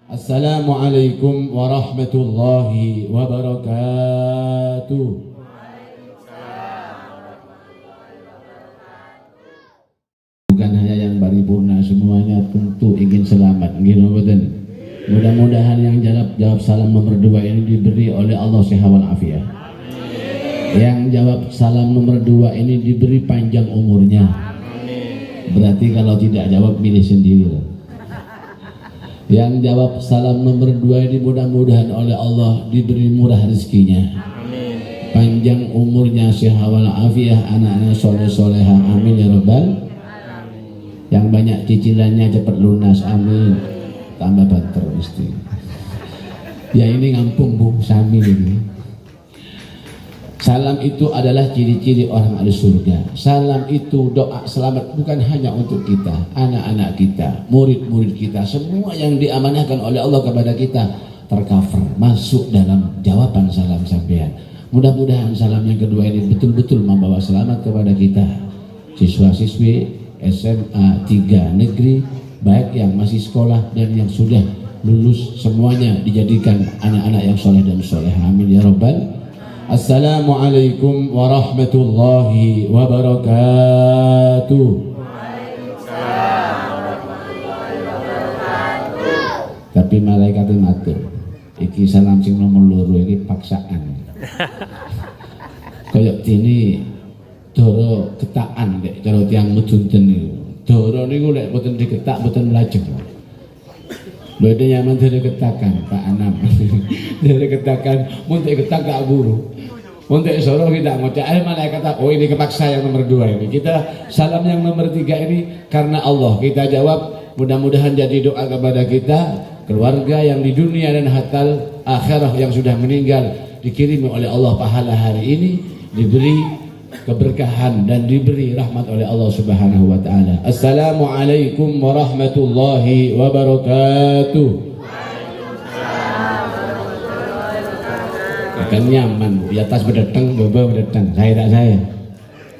Assalamualaikum warahmatullahi wabarakatuh. Bukan hanya yang paripurna, semuanya tentu ingin selamat. Mudah-mudahan yang jawab salam nomor 2 ini diberi oleh Allah sehat walafiat. Yang jawab salam nomor 2 ini diberi panjang umurnya. Berarti kalau tidak jawab pilih sendiri. Yang jawab salam nomor 2 ini mudah-mudahan oleh Allah diberi murah rezekinya. Amin. Panjang umurnya, sehat walafiat, anak-anak soleh-soleha. Amin ya Rabbal. Amin. Yang banyak cicilannya cepat lunas. Amin. Tambah banter mesti. Ya ini ngampung Bu Sami ini. Salam itu adalah ciri-ciri orang ahli surga. Salam itu doa selamat bukan hanya untuk kita, anak-anak kita, murid-murid kita, semua yang diamanahkan oleh Allah kepada kita tercover, masuk dalam jawaban salam sampean. Mudah-mudahan salam yang kedua ini betul-betul membawa selamat kepada kita, siswa-siswi SMA 3 negeri, baik yang masih sekolah dan yang sudah lulus, semuanya dijadikan anak-anak yang soleh dan soleh. Amin ya Rabbal. Assalamualaikum warahmatullahi wabarakatuh. Tapi malaikat matur, iki salam sing nomor loro iki paksaan. Kayak dene doro ketakan nek cara tiyang mudunten niku. Doro niku lek boten diketak boten mlajeng. Beda nyaman dari ketakan Pak Anam. Dari ketakan mun ketak gak buru. Untuk soro kita ngocak malaikat kata, oh ini kepaksa yang nomor 2 ini. Kita salam yang nomor 3 ini karena Allah. Kita jawab, mudah-mudahan jadi doa kepada kita, keluarga yang di dunia dan hatta akhirah yang sudah meninggal, dikirim oleh Allah pahala hari ini, diberi keberkahan dan diberi rahmat oleh Allah Subhanahu wa taala. Assalamualaikum warahmatullahi wabarakatuh. Kan nyaman, di atas berdeteng, bawah berdeteng. Saya tak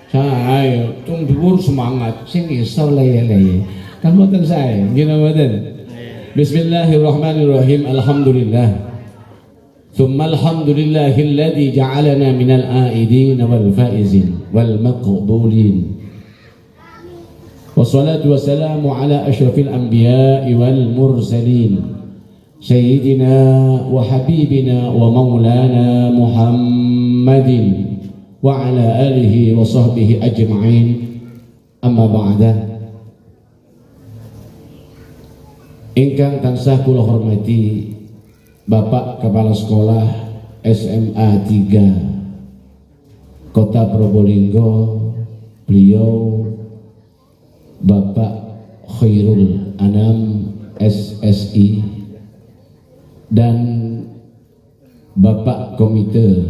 saya tung dhuwur semangat, sing iso leye-leye. Kan mboten saya, nggih mboten. Bismillahirrahmanirrahim. Alhamdulillah. Tsumma alhamdulillahilladzi ja'alana minal aidin wal faizin wal maqbulin. Wassalatu wassalamu ala asyrafil anbiya'i wal mursalin. Sayyidina wa habibina wa maulana Muhammadin wa ala alihi wa sahbihi ajma'in. Amma ba'da. Ingkang tansah kula hormati Bapak Kepala Sekolah SMA 3 Kota Probolinggo, beliau Bapak Khairul Anam SSI, dan Bapak Komite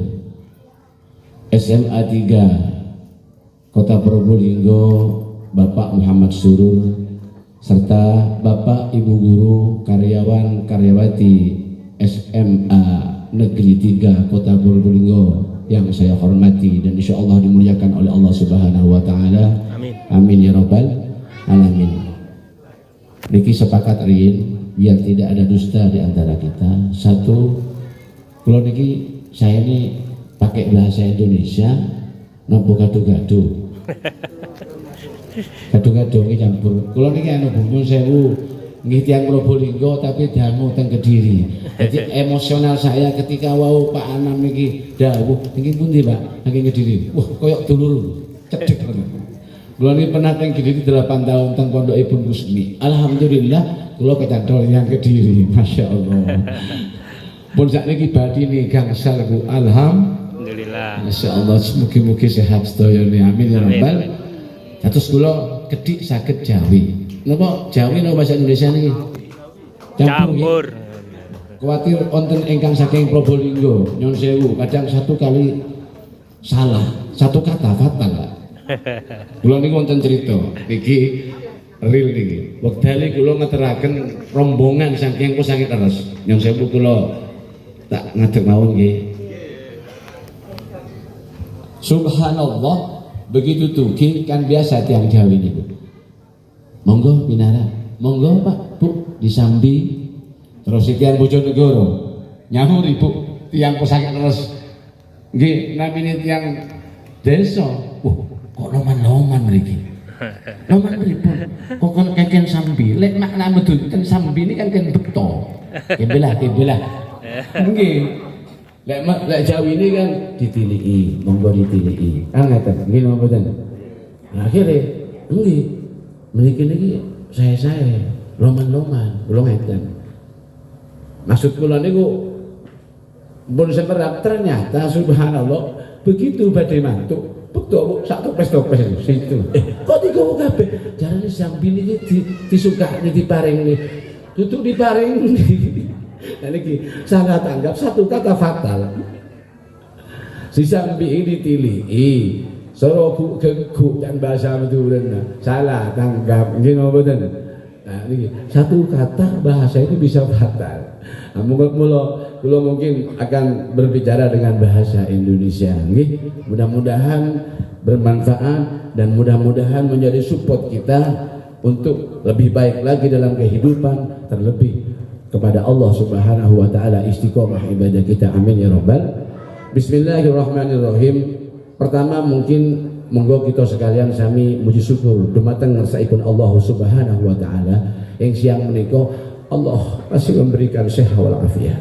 SMA 3 Kota Probolinggo Bapak Muhammad Surur, serta Bapak Ibu Guru karyawan karyawati SMA Negeri 3 Kota Probolinggo yang saya hormati dan insya Allah dimuliakan oleh Allah Subhanahu wa taala. Amin. Amin ya Rabbal alamin. Niki sepakat rin biar tidak ada dusta di antara kita. Satu, kalau niki saya ini pakai bahasa Indonesia, nopo gado-gado. Gado-gado ini campur. Kalau niki anu bumbu sewu, nggih tiyang Probolinggo tapi dangu teng Kediri. Jadi emosional saya ketika wau Pak Anam niki dawuh, niki pundi Pak? Niki Kediri. Wah, koyok dulur cedek banget. Kula niki pernah teng Kediri 8 tahun teng Pondok Ibu Kusmi. Alhamdulillah kula kecantol yang Kediri, Masya Allah. Pun sakniki badine gangsal Bu. Alhamdulillah. Masya Allah, mugi-mugi sehat sedaya. Amin ya Rabbal. Terus kula kedik saged Jawi. Napa Jawi napa bahasa Indonesia niki? Campur. Kuwatir wonten ingkang saking Probolinggo, nyun sewu, kadang satu kali salah, satu kata fatal. Kula niku wonten crita, iki real niki. Wektale kula ngeteraken rombongan saking engko saking terus. Nyun sewu kula tak ngadeg mawon nggih. Subhanallah, begitu tugi kan biasa tiang Jawi niku. Monggo pinara, monggo Pak Bu disambi Terus tiyang Bojonegoro nyahur ibu tiyang pesakit terus nggih namine tiyang desa. Kok loman-loman mriki. Loman pripun? Kok kon keken sambi. Lek makna medunten sambi ini kan ken beto. Kebelah. Nggih. Lek Jawi ini kan ditiliki, monggo ditiliki. Kan ngeten, nggih napa mboten? Akhire nggih. Mriki niki saya loman-loman, kula ngeten. Maksud kula niku pun semerap ternyata subhanallah begitu badhe mantuk betul sak topes situ. Kok digowo kabeh? Jarane sambil iki disukani diparingi. Dudu diparingi. Nah niki salah tanggap satu kata fatal. Si sambi ini ditiliki. Soro geguk dan bahasa Madura. Salah tanggap nggih napa mboten? Nah niki satu kata bahasa itu bisa fatal. Nah, mula mungkin akan berbicara dengan bahasa Indonesia. Nggih, mudah-mudahan bermanfaat dan mudah-mudahan menjadi support kita untuk lebih baik lagi dalam kehidupan, terlebih kepada Allah Subhanahu wa taala, istiqomah ibadah kita. Amin ya rabbal. Bismillahirrahmanirrahim. Pertama mungkin monggo kita sekalian sami muji syukur dumateng ngersaipun Allah Subhanahu wa taala yang siang menika Allah masih memberikan sehat wal afiat.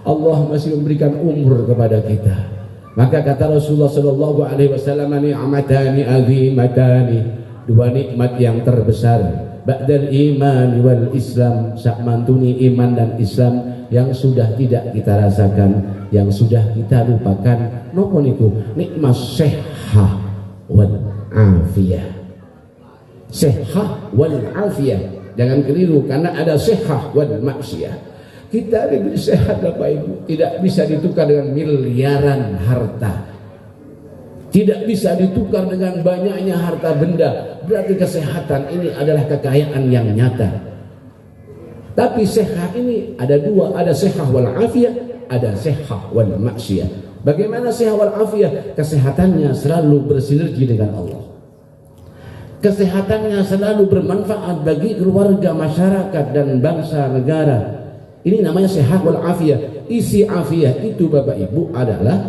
Allah masih memberikan umur kepada kita. Maka kata Rasulullah sallallahu alaihi wasallam, ni'matani azimatani, dua nikmat yang terbesar, ba'dal iman wal islam, sak mantuni iman dan Islam yang sudah tidak kita rasakan, yang sudah kita lupakan. Napa niku? Nikmat sehat wal afiat. Sehat wal afiat. Jangan keliru, karena ada sehat wal maksiyah. Kita diberi sehat Bapak Ibu, tidak bisa ditukar dengan miliaran harta, tidak bisa ditukar dengan banyaknya harta benda. Berarti kesehatan ini adalah kekayaan yang nyata. Tapi sehat ini ada dua, ada sehat wal afiat, ada sehat wal maksiyah. Bagaimana sehat wal afiat? Kesehatannya selalu bersinergi dengan Allah. Kesehatannya selalu bermanfaat bagi keluarga, masyarakat dan bangsa negara. Ini namanya sehat wal afiat. Isi afiat itu Bapak Ibu adalah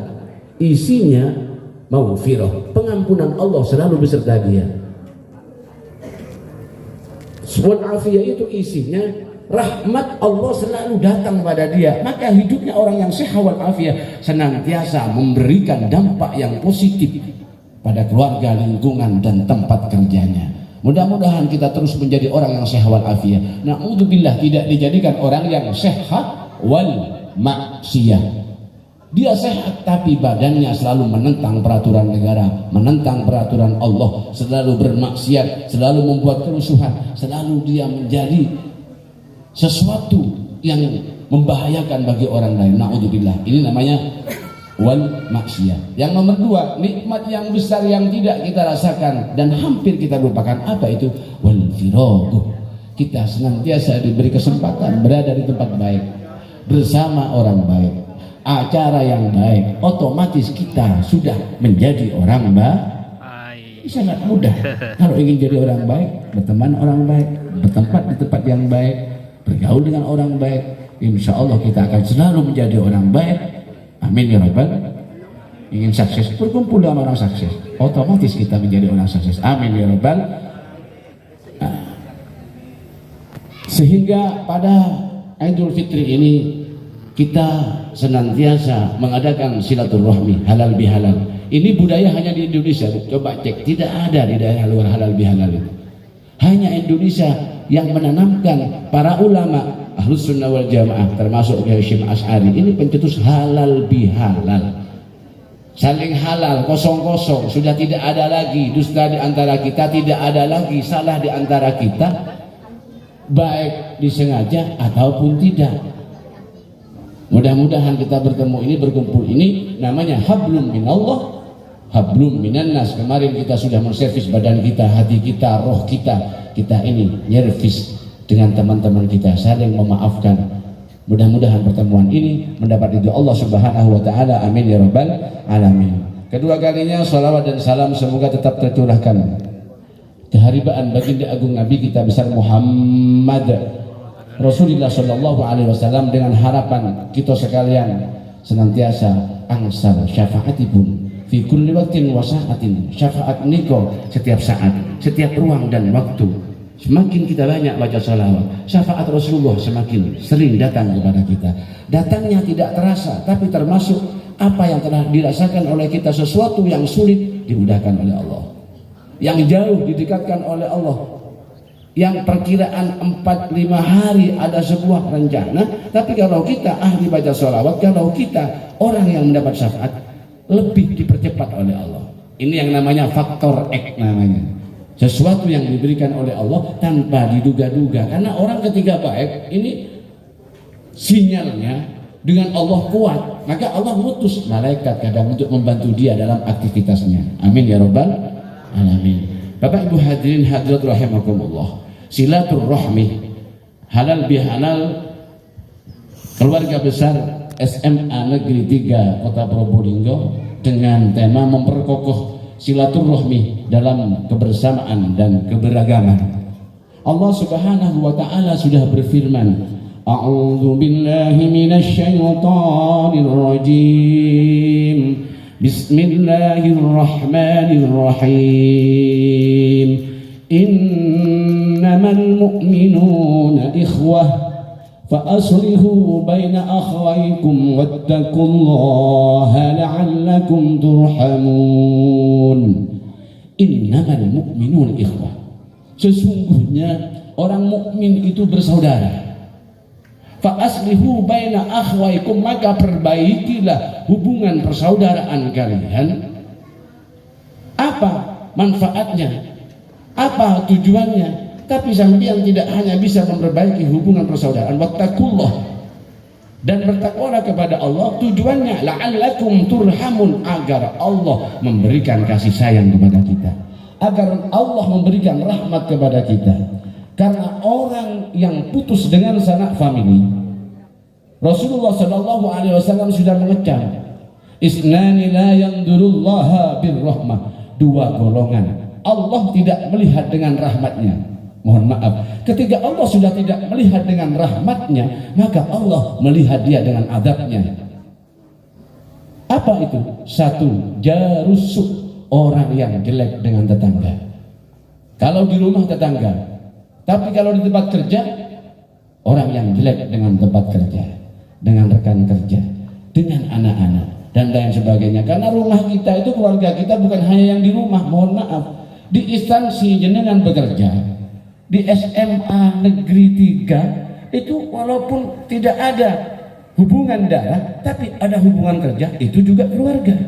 isinya maghfirah, pengampunan Allah selalu beserta dia. Wal afiat itu isinya rahmat Allah selalu datang pada dia. Maka hidupnya orang yang sehat wal afiat senantiasa memberikan dampak yang positif pada keluarga, lingkungan dan tempat kerjanya. Mudah-mudahan kita terus menjadi orang yang sehat wal afiat. Na'udzubillah, tidak dijadikan orang yang sehat wal maksiyah. Dia sehat tapi badannya selalu menentang peraturan negara, menentang peraturan Allah, selalu bermaksiat, selalu membuat kerusuhan, selalu dia menjadi sesuatu yang membahayakan bagi orang lain. Na'udzubillah. Ini namanya wal maksiyah. Yang nomor dua, nikmat yang besar yang tidak kita rasakan dan hampir kita lupakan. Apa itu? Wal firaqah. Kita senantiasa diberi kesempatan berada di tempat baik, bersama orang baik, acara yang baik, otomatis kita sudah menjadi orang baik. Sangat mudah. Kalau ingin jadi orang baik, berteman orang baik, bertempat di tempat yang baik, bergaul dengan orang baik, insya Allah kita akan selalu menjadi orang baik. Amin ya rabbal. Ingin sukses, berkumpul dengan orang sukses, otomatis kita menjadi orang sukses. Amin ya rabbal. Sehingga pada Idul Fitri ini kita senantiasa mengadakan silaturahmi halal bihalal. Ini budaya hanya di Indonesia. Coba cek, tidak ada di daerah luar halal bihalal itu. Hanya Indonesia yang menanamkan. Para ulama Ahlus Sunnah wal Jamaah termasuk Hasyim Asy'ari ini pencetus halal bihalal. Saling halal, kosong-kosong, sudah tidak ada lagi dusta di antara kita, tidak ada lagi salah di antara kita, baik disengaja ataupun tidak. Mudah-mudahan kita bertemu ini, berkumpul ini, namanya hablum minallah, hablum minannas. Kemarin kita sudah menservis badan kita, hati kita, roh kita, kita ini nyervis dengan teman-teman kita, saling memaafkan. Mudah-mudahan pertemuan ini mendapat ridho Allah Subhanahu wa taala. Amin ya rabbal alamin. Kedua kalinya salawat dan salam semoga tetap tercurahkan keharibaan baginda agung Nabi kita besar Muhammad Rasulullah Shallallahu Alaihi Wasallam dengan harapan kita sekalian senantiasa angsal syafaatipun fi kulli waqtin wa sa'atin. Syafaat niko setiap saat, setiap ruang dan waktu. Semakin kita banyak baca salawat, syafaat Rasulullah semakin sering datang kepada kita. Datangnya tidak terasa, tapi termasuk apa yang telah dirasakan oleh kita. Sesuatu yang sulit dimudahkan oleh Allah, yang jauh didekatkan oleh Allah, yang perkiraan 4-5 hari ada sebuah rencana. Tapi kalau kita ahli baca salawat, kalau kita orang yang mendapat syafaat, lebih dipercepat oleh Allah. Ini yang namanya faktor X namanya. Sesuatu yang diberikan oleh Allah tanpa diduga-duga. Karena orang ketika baik ini sinyalnya dengan Allah kuat, maka Allah mengutus malaikat kadang untuk membantu dia dalam aktivitasnya. Amin ya rabbal alamin. Bapak Ibu hadirin hadirat rahimakumullah, silaturahmi halal bihalal keluarga besar SMA Negeri 3 Kota Probolinggo dengan tema memperkokoh silaturahmi dalam kebersamaan dan keberagaman. Allah Subhanahu wa taala sudah berfirman, A'udzu billahi minasy syaithanir rajim. Bismillahirrahmanirrahim. Innamal mu'minuna ikhwah فأصلحوا بين أخويكم واتقوا الله لعلكم ترحمون. Innamal mu'minun ikhwah. Sesungguhnya orang mukmin itu bersaudara. Fa aslihu baina akhwaikum, maka perbaikilah hubungan persaudaraan kalian. Apa manfaatnya? Apa tujuannya? Tapi sampean tidak hanya bisa memperbaiki hubungan persaudaraan, wattaqullah, dan bertakwalah kepada Allah. Tujuannya la'allakum turhamun, agar Allah memberikan kasih sayang kepada kita, agar Allah memberikan rahmat kepada kita. Karena orang yang putus dengan sanak famili, Rasulullah Shallallahu Alaihi Wasallam sudah mengecam, isnani la yandurullaha birrahmah. Dua golongan Allah tidak melihat dengan rahmatnya. Mohon maaf, ketika Allah sudah tidak melihat dengan rahmatnya, maka Allah melihat dia dengan azabnya. Apa itu? Satu, jarusuk, orang yang jelek dengan tetangga. Kalau di rumah tetangga, tapi kalau di tempat kerja, orang yang jelek dengan tempat kerja, dengan rekan kerja, dengan anak-anak dan lain sebagainya. Karena rumah kita itu, keluarga kita bukan hanya yang di rumah. Mohon maaf, di instansi jenengan bekerja, di SMA Negeri 3 itu walaupun tidak ada hubungan darah, tapi ada hubungan kerja, itu juga keluarga.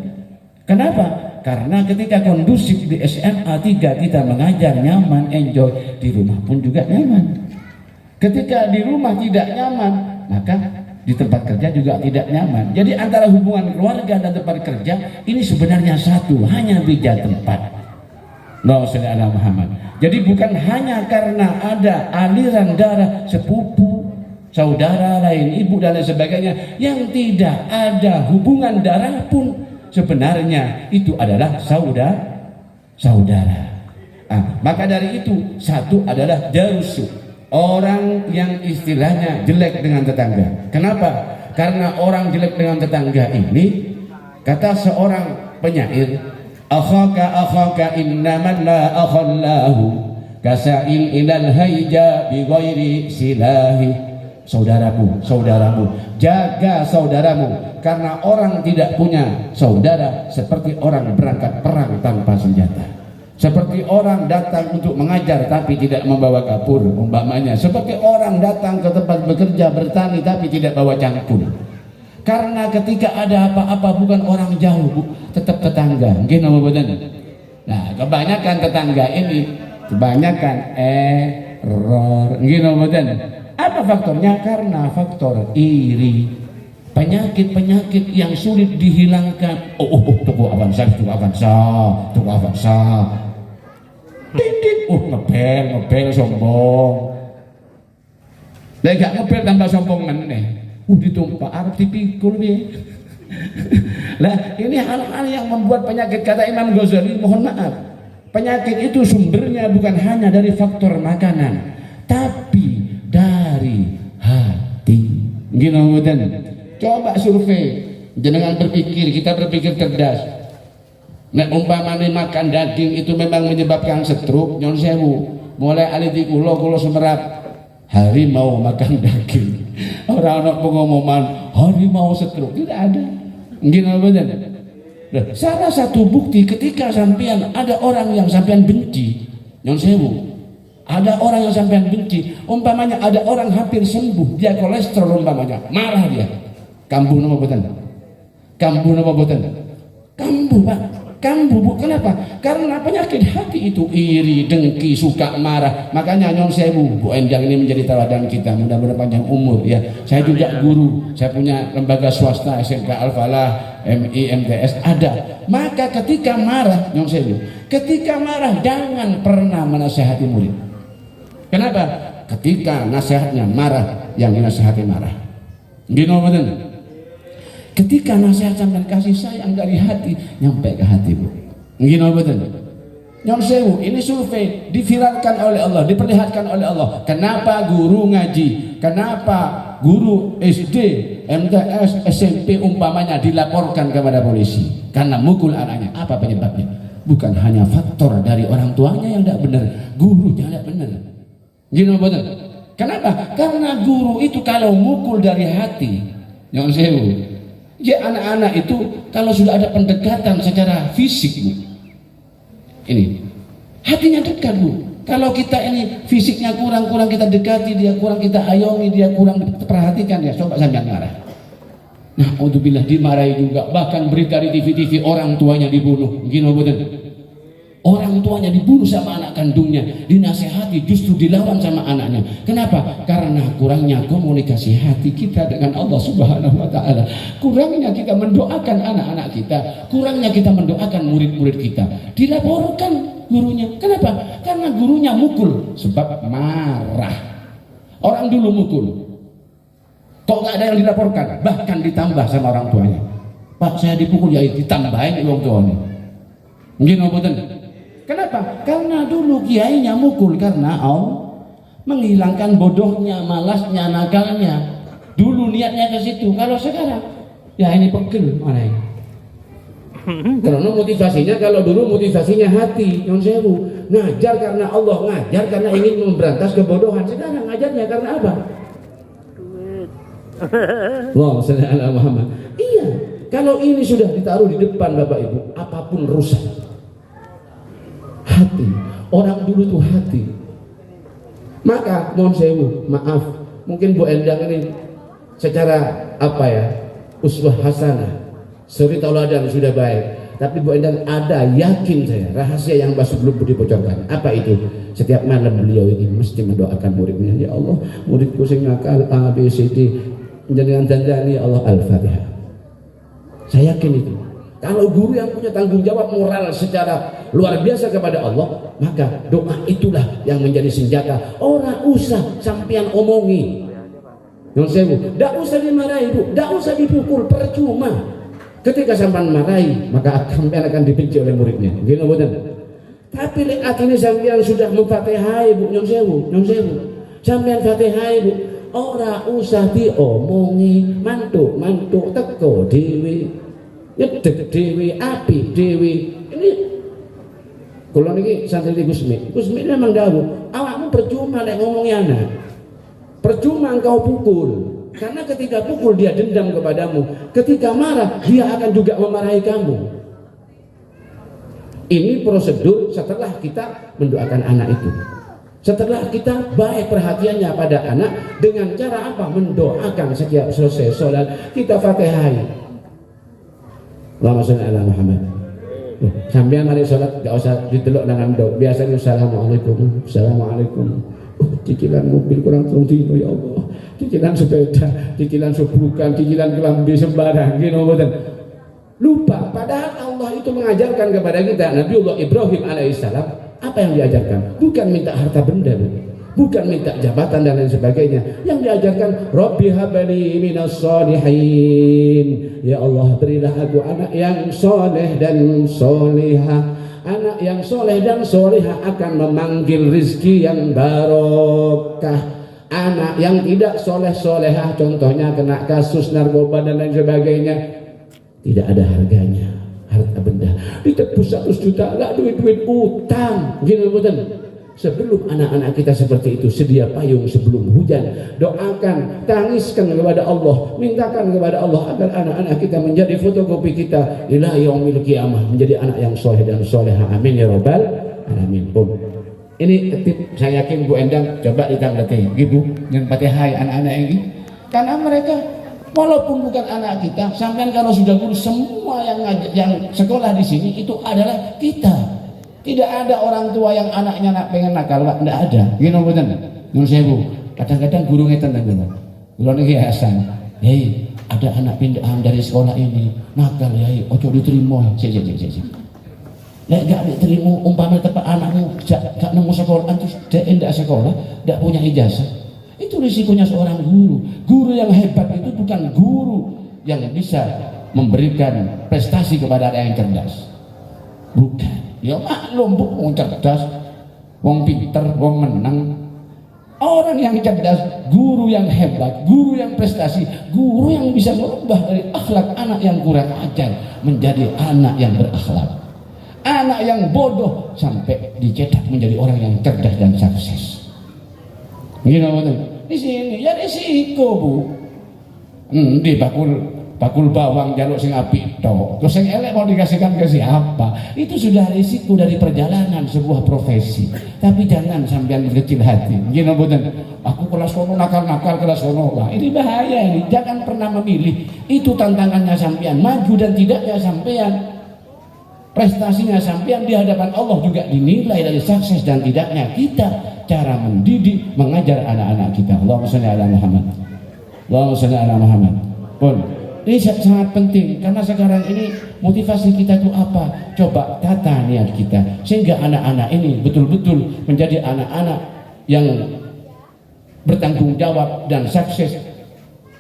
Kenapa? Karena ketika kondusif di SMA 3 kita mengajar nyaman, enjoy, di rumah pun juga nyaman. Ketika di rumah tidak nyaman, maka di tempat kerja juga tidak nyaman. Jadi antara hubungan keluarga dan tempat kerja ini sebenarnya satu, hanya beda tempat. Allahumma Muhammad. Jadi bukan hanya karena ada aliran darah sepupu, saudara lain, ibu dan lain sebagainya, yang tidak ada hubungan darah pun sebenarnya itu adalah saudara. Maka dari itu, satu adalah jarusu, orang yang istilahnya jelek dengan tetangga. Kenapa? Karena orang jelek dengan tetangga ini, kata seorang penyair, akhaka innaman la akhallahu kasa'in ilal hayja bi ghairi silahi. Saudaramu, jaga saudaramu, karena orang tidak punya saudara seperti orang berangkat perang tanpa senjata, seperti orang datang untuk mengajar tapi tidak membawa kapur umpamanya, seperti orang datang ke tempat bekerja bertani tapi tidak bawa cangkul. Karena ketika ada apa-apa bukan orang jauh, tetap tetangga. Nah, kebanyakan tetangga ini kebanyakan error. Apa faktornya? Karena faktor iri, penyakit-penyakit yang sulit dihilangkan. Tuku avansa. Titik, ngebel sombong. Lah gak ngebel tambah sombong meneh. Ditumpah Arab dipikul nih. Lah ini hal-hal yang membuat penyakit. Kata Imam Ghazali, mohon maaf, penyakit itu sumbernya bukan hanya dari faktor makanan, tapi dari Gini mboten. Coba survei. Jenengan berpikir, kita berpikir cerdas. Nek umpamane makan daging itu memang menyebabkan stroke, nyon sewu. Mulai aliti kula semerap harimau makan daging. Orang anak pengumuman harimau stroke tidak ada. Gini mboten. Salah satu bukti ketika sampean ada orang yang sampean benci, nyon sewu. Ada orang yang sampean benci, umpamanya ada orang hampir sembuh, dia kolesterol umpamanya, marah dia. Kambuh napa boten? Kambuh napa boten? Kambuh, Pak. Kambuh, Bu. Kenapa? Karena penyakit hati itu iri, dengki, suka marah. Makanya nyon sewu, Bu Endang ini menjadi teladan kita. Mudah-mudahan panjang umur ya. Saya juga guru, saya punya lembaga swasta SMK Al-Falah, MI, MTS ada. Maka ketika marah, nyon sewu, ketika marah jangan pernah menasihati murid. Kenapa? Ketika nasihatnya marah, yang dinasihati marah. Gini betul. Ketika nasihat sampai kasih sayang dari hati, nyampe ke hati, Bu. Gini betul. Nyon sewu, ini survei diviralkan oleh Allah, diperlihatkan oleh Allah. Kenapa guru ngaji? Kenapa guru SD, MTS, SMP umpamanya dilaporkan kepada polisi? Karena mukul anaknya. Apa penyebabnya? Bukan hanya faktor dari orang tuanya yang tidak benar, gurunya tidak benar. Gini betul. Kenapa? Karena guru itu kalau mukul dari hati, yang sewu, ya anak-anak itu kalau sudah ada pendekatan secara fisik, Bu, ini hatinya dekat, Bu. Kalau kita ini fisiknya kurang kita dekati dia, kurang kita ayomi dia, kurang perhatikan dia, coba sampai marah. Nah, alhamdulillah dimarahi juga, bahkan berita di TV orang tuanya dibunuh. Gini betul. Orang tuanya dibunuh sama anak kandungnya, dinasehati justru dilawan sama anaknya. Kenapa? Karena kurangnya komunikasi hati kita dengan Allah Subhanahu wa taala. Kurangnya kita mendoakan anak-anak kita, kurangnya kita mendoakan murid-murid kita. Dilaporkan gurunya. Kenapa? Karena gurunya mukul sebab marah. Orang dulu mukul. Kok nggak ada yang dilaporkan? Bahkan ditambah sama orang tuanya. Pak, saya dipukul, ya ditambahin orang tuanya. Mungkin betul. Kenapa? Karena dulu kiainya mukul karena menghilangkan bodohnya, malasnya, nakalnya. Dulu niatnya ke situ. Kalau sekarang, ya ini pegel mana ini? Karena motivasinya, kalau dulu motivasinya hati, yang sewu, ngajar karena Allah, ngajar karena ingin memberantas kebodohan. Sekarang ngajarnya karena apa? Wah, sallallahu alaihi Muhammad. Iya, kalau ini sudah ditaruh di depan Bapak Ibu, apapun rusak. Hati, orang dulu tuh hati. Maka mohon sewu, maaf, mungkin Bu Endang ini secara apa ya, uswah hasanah, suri tauladan sudah baik. Tapi Bu Endang ada, yakin saya, rahasia yang masih belum dibocorkan. Apa itu? Setiap malam beliau ini mesti mendoakan muridnya, ya Allah, muridku sing nakal A B C D, jangan dandani ya Allah Al-Fatihah. Saya yakin itu. Kalau guru yang punya tanggung jawab moral secara luar biasa kepada Allah, maka doa itulah yang menjadi senjata. Orang usah sampean omongi. Yang sewu, tidak usah dimarahi, Bu, tidak usah dipukul, percuma. Ketika sampean marahi, maka sampean akan dibenci oleh muridnya. Gini betul. Tapi lihat ini sampean sudah memfatihai, Bu, yang sewu, sampean fatihai, Bu. Orang usah diomongi, mantuk teko dewi. Nyedek dewi, api dewi. Ini kalau ini santri Gusmi memang dahulu awakmu percuma nek ngomongi anak, percuma engkau pukul, karena ketika pukul dia dendam kepadamu, ketika marah dia akan juga memarahi kamu. Ini prosedur setelah kita mendoakan anak itu, setelah kita baik perhatiannya pada anak dengan cara apa? Mendoakan setiap selesai sholat kita fatihai. Allahumma sholli ala Muhammad. Sampean mari salat enggak usah diteluk dengan dok. Biasanya assalamualaikum, assalamualaikum. Cicilan mobil kurang telung dino ya Allah. Cicilan sepeda, cicilan subrukan, cicilan kelambi sembarang gitu mboten. Lupa, padahal Allah itu mengajarkan kepada kita, Nabiullah Ibrahim alaihissalam, apa yang diajarkan? Bukan minta harta benda, bukan minta jabatan dan lain sebagainya. Yang diajarkan, Rabbi habli minas sholihin. Ya Allah, berilah aku anak yang soleh dan solehah. Anak yang soleh dan solehah akan memanggil rizki yang barokah. anak yang tidak soleh-solehah, contohnya kena kasus narkoba dan lain sebagainya, tidak ada harganya harta benda, ditebus 100 juta lah, duit-duit utang, gitu betul. Sebelum anak-anak kita seperti itu, sedia payung sebelum hujan, doakan, tangiskan kepada Allah, mintakan kepada Allah agar anak-anak kita menjadi fotokopi kita ila yaumil qiyamah, menjadi anak yang soleh dan soleha, amin ya rabbal alamin. Pun ini tip saya yakin Bu Endang coba ditanggapi ibu yang patihai anak-anak ini, karena mereka walaupun bukan anak kita, sampai kalau sudah guru, semua yang sekolah di sini itu adalah kita. Tidak ada orang tua yang anaknya pengen nakal, Pak, tidak ada. Gini betul. Nyun sewu. Kadang-kadang guru ngeten nang. Kula niki Hasan. Hei, ada anak pindahan dari sekolah ini nakal, Yai. Ojo diterima. Sik. Lek gak diterima, umpama tepat anakmu gak nemu sekolah, terus dia tidak sekolah, tidak punya ijazah. Itu risikonya seorang guru. Guru yang hebat itu bukan guru yang bisa memberikan prestasi kepada anak yang cerdas. Bukan. Ya maklum, wong cerdas, wong pinter, wong menang. Orang yang cerdas, guru yang hebat, guru yang prestasi, guru yang bisa merubah dari akhlak anak yang kurang ajar menjadi anak yang berakhlak. Anak yang bodoh sampai dicetak menjadi orang yang cerdas dan sukses. Gini betul. Di sini ya risiko, Bu. Di bakul bawang jaluk sing apik tok. Terus sing elek mau dikasihkan ke siapa? Itu sudah risiko dari perjalanan sebuah profesi. Tapi jangan sampean berkecil hati. Gini betul. Aku kelas sono nakal-nakal kelas sono. Lah, ini bahaya ini. Jangan pernah memilih. Itu tantangannya sampean. Maju dan tidaknya sampean. Prestasinya sampean di hadapan Allah juga dinilai dari sukses dan tidaknya kita. Cara mendidik, mengajar anak-anak kita. Allahumma shalli ala Muhammad. Allahumma shalli ala Muhammad. Pun ini sangat penting karena sekarang ini motivasi kita itu apa? Coba tata niat kita sehingga anak-anak ini betul-betul menjadi anak-anak yang bertanggung jawab dan sukses,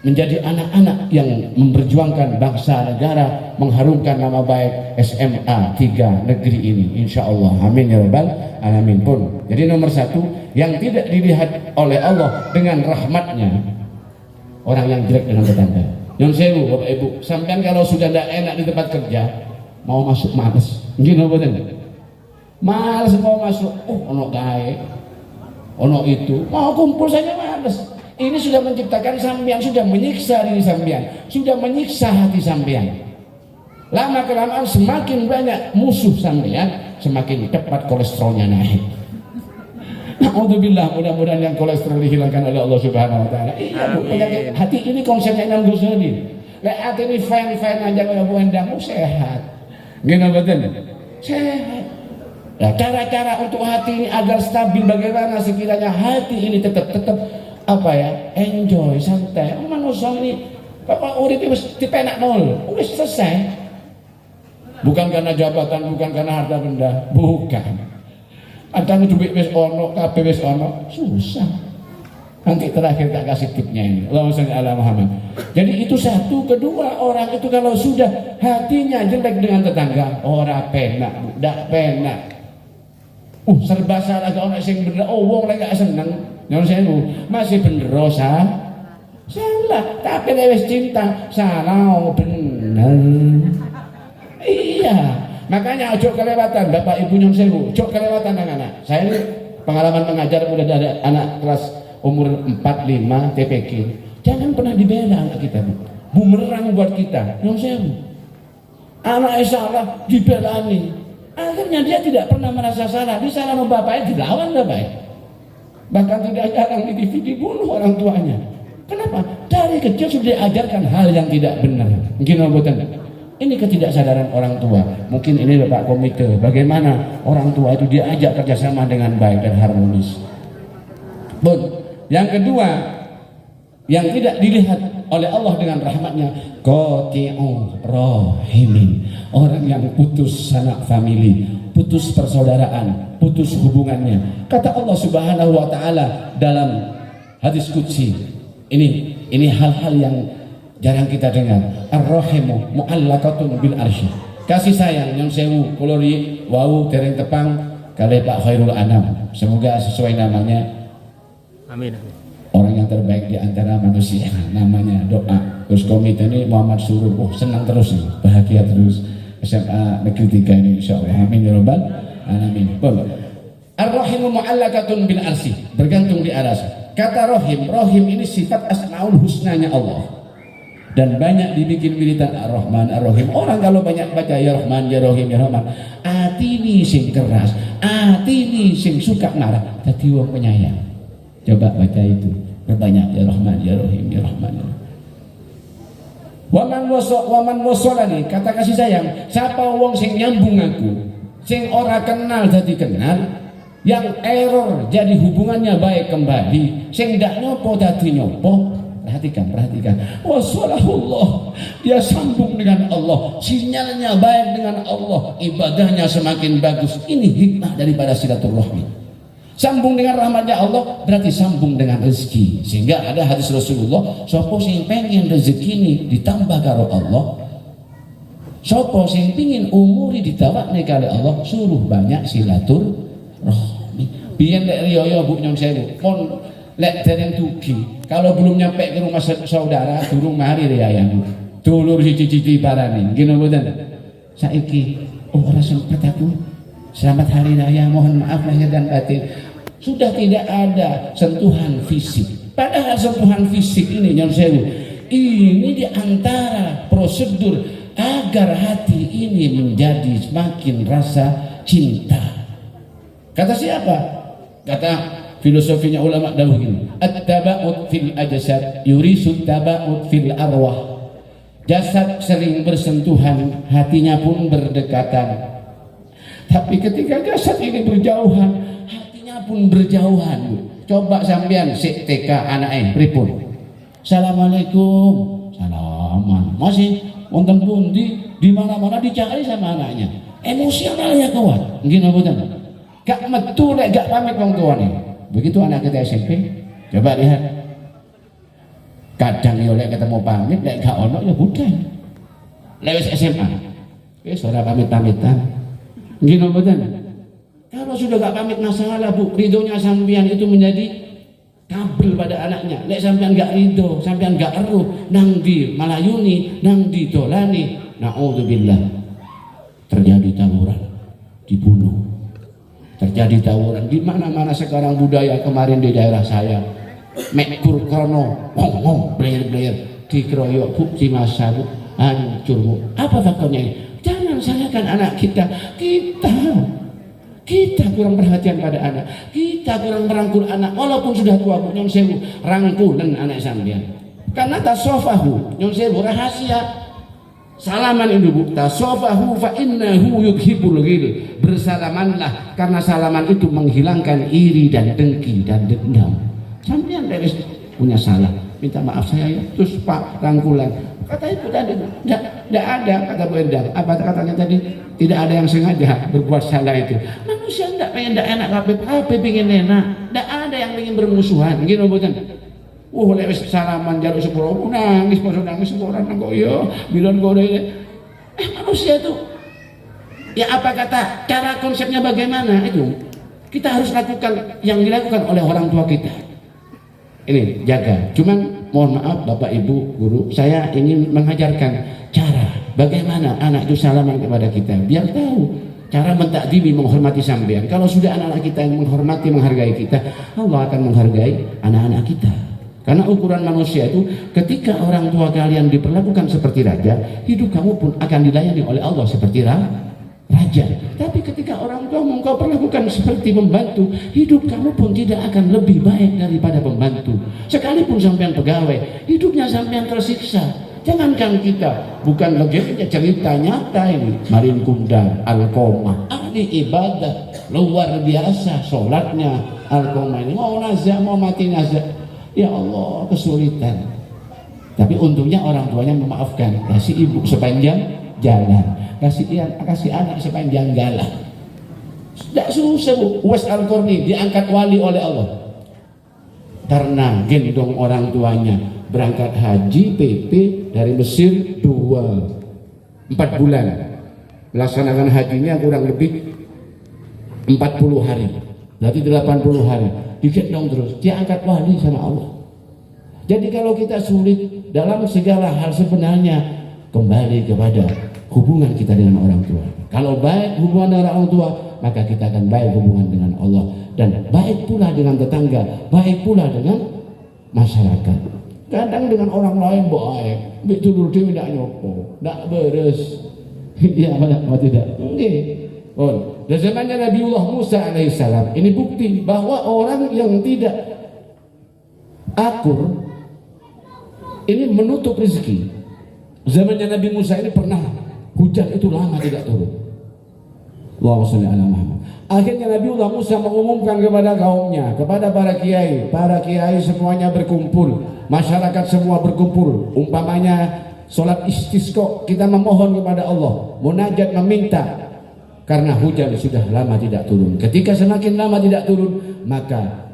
menjadi anak-anak yang memperjuangkan bangsa negara, mengharumkan nama baik SMA 3 negeri ini, insya Allah, amin ya rabbal alamin. Pun jadi nomor satu yang tidak dilihat oleh Allah dengan rahmatnya, orang yang jelek dengan tetangga. Yang sewu Bapak Ibu, sampean kalau sudah tidak enak di tempat kerja, mau masuk males, gini betul, males mau masuk, ono gawe, ono itu, mau kumpul saja males. Ini sudah menciptakan sampean, sudah menyiksa diri sampean, sudah menyiksa hati sampean. Lama kelamaan semakin banyak musuh sampean, semakin cepat kolesterolnya naik. Alhamdulillah, mudah-mudahan yang kolesterol dihilangkan oleh Allah Subhanahu wa taala. Iya, Bu, penyakit hati ini konsepnya Imam Ghazali. Lek hati ini fine aja kayak Bu Endang, sehat. Gini betul. Sehat. Nah, cara-cara untuk hati ini agar stabil bagaimana sekiranya hati ini tetap apa ya? Enjoy, santai. Manusia ini Bapak urip wis dipenak nol. Wis selesai. Bukan karena jabatan, bukan karena harta benda, bukan. Ada duit wis ono, kabeh wis ono, susah. Nanti terakhir tak kasih tipnya ini. Allahumma shalli ala Muhammad. Jadi itu satu. Kedua, orang itu kalau sudah hatinya jelek dengan tetangga, ora penak, ndak penak. Serba salah kalau orang sing bener, wong lek gak seneng, nyon sewu, masih bener salah. Tapi nek wis cinta, salah bener. Iya. Makanya ojo kelewatan Bapak Ibu nyon sewu, ojo kelewatan anak-anak. Saya ini pengalaman mengajar udah ada anak kelas umur 4-5 TPK. Jangan pernah dibela anak kita, Bu. Bumerang buat kita. Nyon sewu. Anak salah dibelani. Akhirnya dia tidak pernah merasa salah. Dia salah sama bapaknya, dilawan bapaknya. Bahkan tidak jarang di TV dibunuh orang tuanya. Kenapa? Dari kecil sudah diajarkan hal yang tidak benar. Mungkin betul. Ini ketidaksadaran orang tua. Mungkin ini Bapak Komite, bagaimana orang tua itu diajak kerjasama dengan baik dan harmonis. Bun. Yang kedua, yang tidak dilihat oleh Allah dengan rahmatnya, qati'ur rahimin, orang yang putus sanak famili, putus persaudaraan, putus hubungannya. Kata Allah Subhanahu wa taala dalam hadis qudsi, ini hal-hal yang jarang kita dengar. Ar-rahimu mu'allaqatun bil arsy. Kasih sayang yang sewu kulori wau dereng tepang kali Pak Khairul Anam. Semoga sesuai namanya. Amin. orang yang terbaik di antara manusia, namanya doa. Terus komite ini Muhammad Suruh, senang terus nih, bahagia terus. SMA Negeri 3 ini insyaallah, amin ya rabbal alamin. Ar-Rahimu mu'allakatun bil arsi, bergantung di aras. Kata Rahim, Rahim ini sifat asmaul husnanya Allah, dan banyak dibikin wiridan Ar-Rahman Ar-Rahim. Orang kalau banyak baca ya Rahman ya Rahim ya Rahman, hati ini sing keras, hati ini sing suka marah, jadi wong penyayang. Coba baca itu, berbanyak ya Rahman ya Rahim ya Rahman ya Rahim. Waman wasolani, kata kasih sayang, siapa wong sing nyambung aku, sing ora kenal jadi kenal, yang error jadi hubungannya baik kembali, sing ndak nyopo jadi nyopo. Perhatikan, wasolahullah, dia sambung dengan Allah, sinyalnya baik dengan Allah, ibadahnya semakin bagus. Ini hikmah daripada silaturahmi. Sambung dengan rahmatnya Allah berarti sambung dengan rezeki. Sehingga ada hadis Rasulullah, sopo sing pengen rezeki ini ditambah karo Allah, sopo sing pengin umuri ditawakne kali Allah, suruh banyak silaturahmi. Biyen lek riyo Bu nyon sewu, pon lek dereng tugi, kalau belum nyampe ke rumah saudara durung mari riyayang. Dulur cici-cici parani, ngene mboten. Saiki ora sempat aku. Selamat hari raya, mohon maaf lahir dan batin. Sudah tidak ada sentuhan fisik. Padahal sentuhan fisik ini nyon sewu, ini di antara prosedur agar hati ini menjadi semakin rasa cinta. Kata siapa? Kata filosofinya ulama dahulu ini, at-taba'ud fil ajsad yurisut taba'ud fil arwah. Jasad sering bersentuhan, hatinya pun berdekatan. Tapi ketika jasad ini berjauhan, hatinya pun berjauhan. Coba sampean sik TK anake pripun? Assalamualaikum. Salaman. Masih wonten pundi? Di mana-mana dicari sama anaknya. Emosionalnya kuat. Nggih napa mboten? Gak metu lek gak pamit wong tuane. Begitu anak kita SMP. Coba lihat. Kadang yo lek ketemu pamit, lek gak ono ya budan. Lek wis SMA. Wis ora pamit-pamitan. Gini betul. Kalau sudah gak pamit masalah Bu, ridhonya sampean itu menjadi kabel pada anaknya. Lek sampean gak ridho, sampean gak eruh, nang di malayuni, nang di dolani, naudzubillah, terjadi tawuran, dibunuh. Terjadi tawuran di mana-mana sekarang. Budaya kemarin di daerah saya, mekur krono, ngomong, blair, dikeroyok Bu, di masa Bu, hancur Bu. Apa faktornya ini? Jangan salahkan anak kita. Kita kurang perhatian pada anak. Kita kurang merangkul anak. Walaupun sudah tua Bu, nyon sewu, rangkulan anak sampean. Karena tasofahu, nyon sewu, rahasia. Salaman itu Bu, tasofahu fa innahu yudhibul ghil. Bersalamanlah, karena salaman itu menghilangkan iri dan dengki dan dendam. Sampean dari punya salah, minta maaf saya ya, terus Pak rangkulan. Kata ibu tadi, tidak ada, kata Bu Endang. Apa katanya tadi? Tidak ada yang sengaja berbuat salah itu. Manusia tidak pengen, tidak enak, apa pengen enak. Tidak ada yang ingin bermusuhan. Gitu bukan? Lewat salaman jaluk sepuluh, nangis, pasal nangis orang kok yo, bilang kok manusia itu. Ya apa kata? Cara konsepnya bagaimana itu? Kita harus lakukan yang dilakukan oleh orang tua kita. Ini jaga. Cuman mohon maaf Bapak Ibu guru, saya ingin mengajarkan cara bagaimana anak itu salaman kepada kita, biar tahu cara mentakdimi, menghormati sampean. Kalau sudah anak-anak kita yang menghormati, menghargai kita, Allah akan menghargai anak-anak kita. Karena ukuran manusia itu, ketika orang tua kalian diperlakukan seperti raja, hidup kamu pun akan dilayani oleh Allah seperti raja. Tapi ketika orang tua engkau perlakukan seperti pembantu, hidup kamu pun tidak akan lebih baik daripada pembantu. Sekalipun sampean pegawai, hidupnya sampean tersiksa. Jangankan kita, bukan legenda, cerita nyata ini. Marin Kundang, Alkoma, ahli ibadah luar biasa, sholatnya Alkoma ini mau nazar, mau mati nazar, ya Allah kesulitan. Tapi untungnya orang tuanya memaafkan, kasih ibu sepanjang jalan, kasih anak sepanjang jalan. Tidak susah Bu. Uwais Al-Qarni diangkat wali oleh Allah karena gendong orang tuanya berangkat haji PP dari Mesir 4 bulan, melaksanakan hajinya kurang lebih 40 hari, berarti 80 hari, digendong terus, dia angkat wali sama Allah. Jadi kalau kita sulit dalam segala hal sebenarnya kembali kepada hubungan kita dengan orang tua. Kalau baik hubungan dengan orang tua, maka kita akan baik hubungan dengan Allah, dan baik pula dengan tetangga, baik pula dengan masyarakat. Kadang dengan orang lain baik, betul tidak nyopo, tidak beres. Ya, apa tidak? Oke. Oh, dan zamannya Nabiullah Musa alaihissalam ini bukti bahwa orang yang tidak akur ini menutup rezeki. Zamannya Nabi Musa ini pernah hujan itu lama tidak turun. Allahumma shalli ala Muhammad. Akhirnya Nabiullah Musa mengumumkan kepada kaumnya, kepada para kiai semuanya berkumpul, masyarakat semua berkumpul. Umpamanya sholat istisqa, kita memohon kepada Allah, munajat meminta, karena hujan sudah lama tidak turun. Ketika semakin lama tidak turun, maka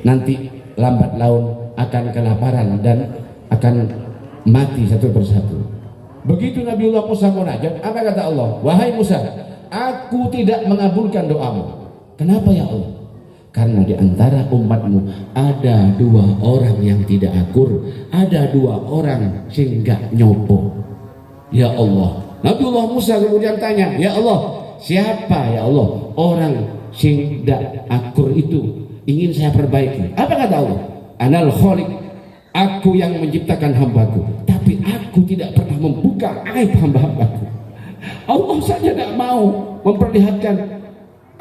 nanti lambat laun akan kelaparan dan akan mati satu persatu. Begitu Nabiullah Musa munajat, apa kata Allah? Wahai Musa, aku tidak mengabulkan doamu. Kenapa ya Allah? Karena di antara umatmu ada 2 orang yang tidak akur, ada 2 orang sing gak nyopo. Ya Allah. Nabiullah Musa kemudian tanya, ya Allah, siapa ya Allah orang sing gak akur itu? Ingin saya perbaiki. Apa kata Allah? Anal khaliq, aku yang menciptakan hambaku, tapi aku tidak pernah membuka aib hamba-hambaku. Allah saja tidak mau memperlihatkan,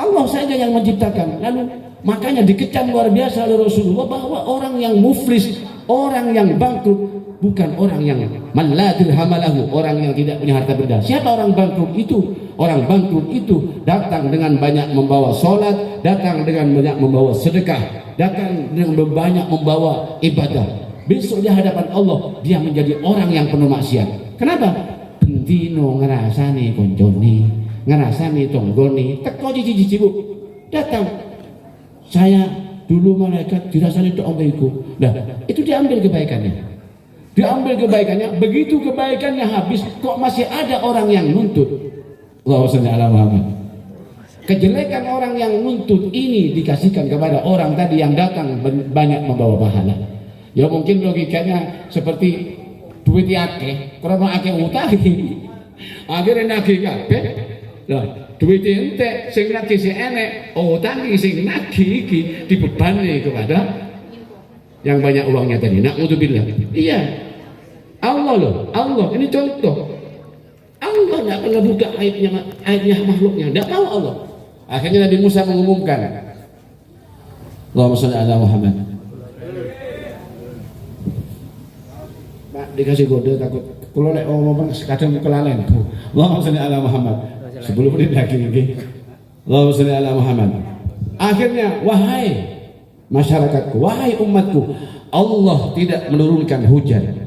Allah saja yang menciptakan. Lalu makanya dikecam luar biasa oleh Rasulullah bahwa orang yang muflis, orang yang bangkrut, bukan orang yang man la dirhamalahu, orang yang tidak punya harta benda. Siapa orang bangkrut itu? Orang bangkrut itu datang dengan banyak membawa sholat, datang dengan banyak membawa sedekah, datang dengan banyak membawa ibadah. Besok di hadapan Allah dia menjadi orang yang penuh maksiat. Kenapa? Bentino ngerasani konconi, ngerasani tonggoni, teko cici-cici bu, datang. Saya dulu malaikat dirasani tok ombeku. Nah, itu diambil kebaikannya. Diambil kebaikannya, begitu kebaikannya habis, kok masih ada orang yang nuntut. Allahumma shalli ala Muhammad. Kejelekan orang yang nuntut ini dikasihkan kepada orang tadi yang datang banyak membawa pahala. Ya mungkin logikanya seperti duit akeh, karena akeh utang. Akhirnya nagih kabeh. Lah, duit entek sing nagih sing enek, utang sing nagih iki dibebani kepada yang banyak uangnya tadi. Na'udzubillah. Iya. Allah loh, Allah ini contoh. Allah tidak pernah buka aibnya makhluknya, tidak tahu Allah. Akhirnya Nabi Musa mengumumkan, Allahumma shalli ala Muhammad. Pak dikasih kode takut kalau nek ngomong kadang kelalen. Allahumma shalli ala Muhammad. 10 menit lagi nggih. Allahumma shalli ala Muhammad. Akhirnya wahai masyarakatku, wahai umatku, Allah tidak menurunkan hujan.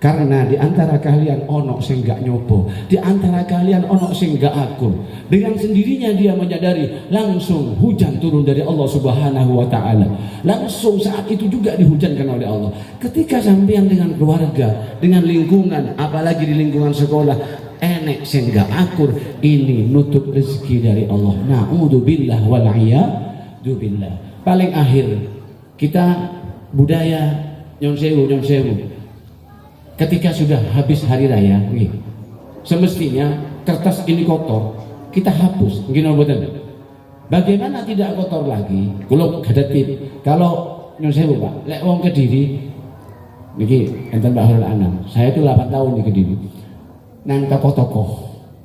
Karena di antara kalian ono sing gak nyopo, di antara kalian ono sing gak akur. Dengan sendirinya dia menyadari, langsung hujan turun dari Allah Subhanahu wa taala. Langsung saat itu juga dihujankan oleh Allah. Ketika sampean dengan keluarga, dengan lingkungan, apalagi di lingkungan sekolah, enek sing gak akur, ini nutup rezeki dari Allah. Na'udzubillah wal iyadzubillah. Paling akhir kita budaya nyon sewu. Ketika sudah habis hari raya, semestinya kertas ini kotor, kita hapus. Bagaimana tidak kotor lagi? Kalau ada tip, kalau nyusul Pak, lek wong Kediri, niki enten Mbak Hurul Anam. Saya itu 8 tahun di Kediri. Nang tokoh-tokoh,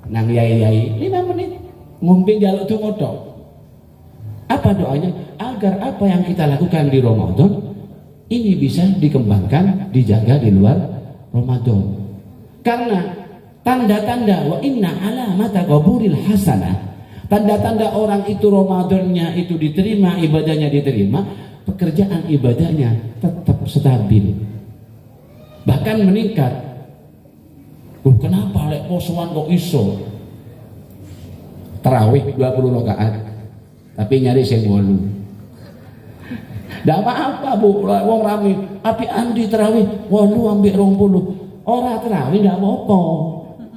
nang yai-yai, 5 menit ngumping jaluk donga tok. Apa doanya? Agar apa yang kita lakukan di Ramadan ini bisa dikembangkan, dijaga di luar Ramadan. Karena tanda-tanda wa inna alamata qaburil hasanah, tanda-tanda orang itu Ramadannya itu diterima, ibadahnya diterima, pekerjaan ibadahnya tetap stabil, bahkan meningkat. Kenapa lek posoan kok iso tarawih 20 rakaat tapi nyari sing 8? Tidak apa-apa bu, wong rame. Api andi terawih, walu ambek 20. Orang terawih tidak apa-apa.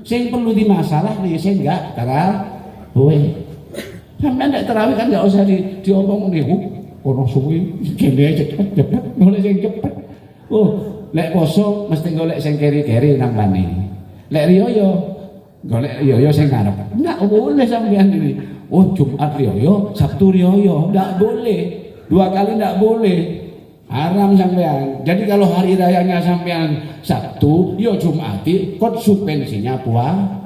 Sing perlu dimasalah nih, sing enggak terawih. Sampai tidak terawih kan nggak usah diomong nih. kono suwi kene cepet golek sing cepet. Oh, lek poso mesti golek sing keri-keri nampane. Lek riyo golek riyo sing ngarep. Enggak boleh sampean ini. Oh, Jumat riyo, Sabtu riyo, enggak boleh. 2 kali enggak boleh. Haram sampean. Jadi kalau hari rayanya sampean Sabtu, yo Jumati, konsekuensinya puasa.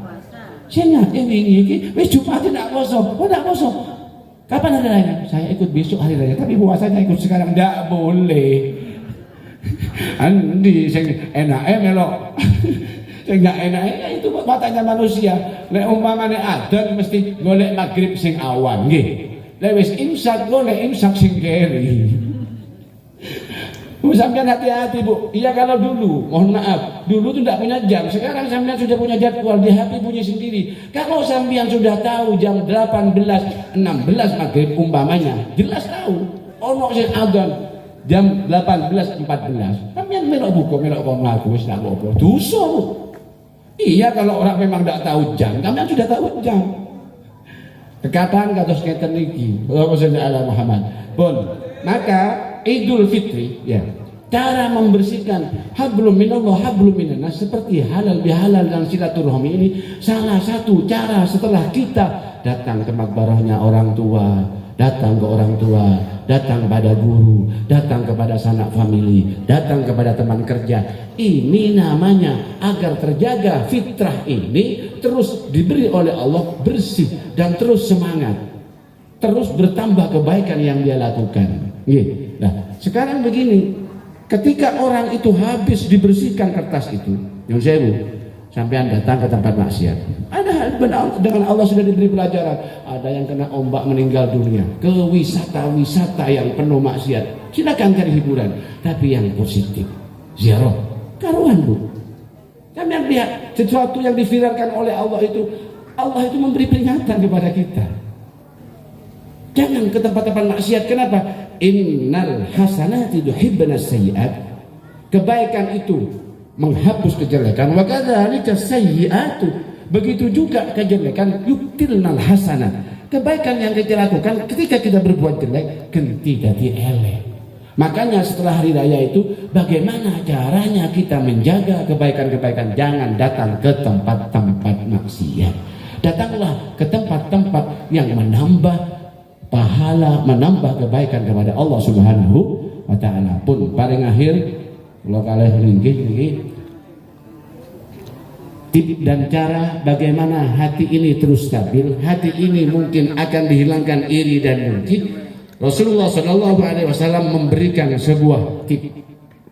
Saya wingi iki wis Jumat ndak poso. Oh ndak poso. Kapan hari raya? Saya ikut besok hari raya, tapi puasanya ikut sekarang ndak boleh. Andi sing enake melok. Sing ndak enake ya itu matanya manusia. Lek umpamane adzan mesti golek maghrib sing awan nggih. Lek wis imsak golek imsak sing keri. Sampean hati-hati Bu. Iya kalau dulu, mohon maaf, dulu tuh tidak punya jam. Sekarang sampean sudah punya jadwal di HP punya sendiri. Kalau sampean sudah tahu jam 18:16 maghrib umpamanya, jelas tahu. Ono sing adzan jam 18:14. Sampean melok buka, melok kon lagu wis tak apa. Dosa Bu. Iya kalau orang memang tidak tahu jam, sampean sudah tahu jam. Dekatan kados keten iki. Allahumma sholli ala Muhammad. Pun, maka Idul Fitri, ya, cara membersihkan hablum minallah hablum minannas seperti halal bihalal dan silaturahmi ini salah satu cara setelah kita datang ke makbarahnya orang tua, datang ke orang tua, datang kepada guru, datang kepada sanak famili, datang kepada teman kerja. Ini namanya agar terjaga fitrah ini terus diberi oleh Allah bersih dan terus semangat, terus bertambah kebaikan yang dia lakukan. Nah, sekarang begini, ketika orang itu habis dibersihkan kertas itu, yang sewu, sampean datang ke tempat maksiat. Ada dengan Allah sudah diberi pelajaran. Ada yang kena ombak meninggal dunia. Ke wisata-wisata yang penuh maksiat. Silakan cari hiburan, tapi yang positif. Ziarah, karuan Bu. Sampean lihat sesuatu yang diviralkan oleh Allah itu memberi peringatan kepada kita. Jangan ke tempat-tempat maksiat. Kenapa? Innal hasanati yuhibbuna sayyi'at. Kebaikan itu menghapus kejelekan. Wa kadzalika sayyi'atu. Begitu juga kejelekan yubtilnal hasanat. Kebaikan yang kita lakukan ketika kita berbuat jelek genti dadi elek. Makanya setelah hari raya itu bagaimana caranya kita menjaga kebaikan-kebaikan? Jangan datang ke tempat-tempat maksiat. Datanglah ke tempat-tempat yang menambah pahala, menambah kebaikan kepada Allah Subhanahu wa taala. Pun paling akhir kalau kalih linggih tip dan cara bagaimana hati ini terus stabil. Hati ini mungkin akan dihilangkan iri dan dengki. Rasulullah sallallahu alaihi wasallam memberikan sebuah tip.